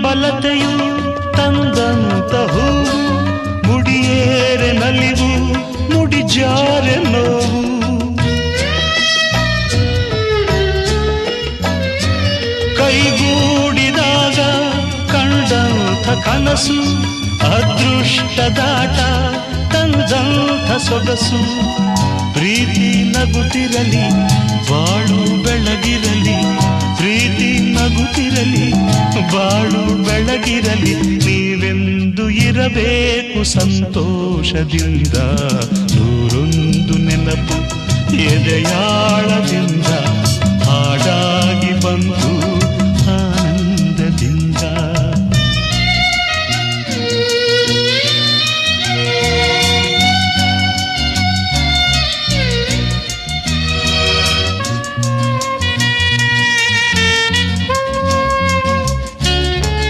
ಫಲತೆಯು ತಂದಂತ ಹೂವು, ಮುಡಿಯೇರೆ ನಲಿವು ಮುಡಿಜಾರೆ ನೋವು. ಕೈಗೂಡಿದಾಗ ಕಂಡಂಥ ಕನಸು, ಅದೃಷ್ಟದಾಟ ತಂದಂಥ ಸೊಗಸು. ಪ್ರೀತಿ ನಗುತ್ತಿರಲಿ ಬಾಳು ಬೆಳಗಿರಲಿ, ಪ್ರೀತಿ ನಗುತ್ತಿರಲಿ ಬಾಳು ಬೆಳಗಿರಲಿ. ನೀವೆಂದು ಇರಬೇಕು ಸಂತೋಷದಿಂದ, ನೂರೊಂದು ನೆನಪು ಎದೆಯಾಳದಿಂದ ಹಾಡಾಗಿ ಬಂತು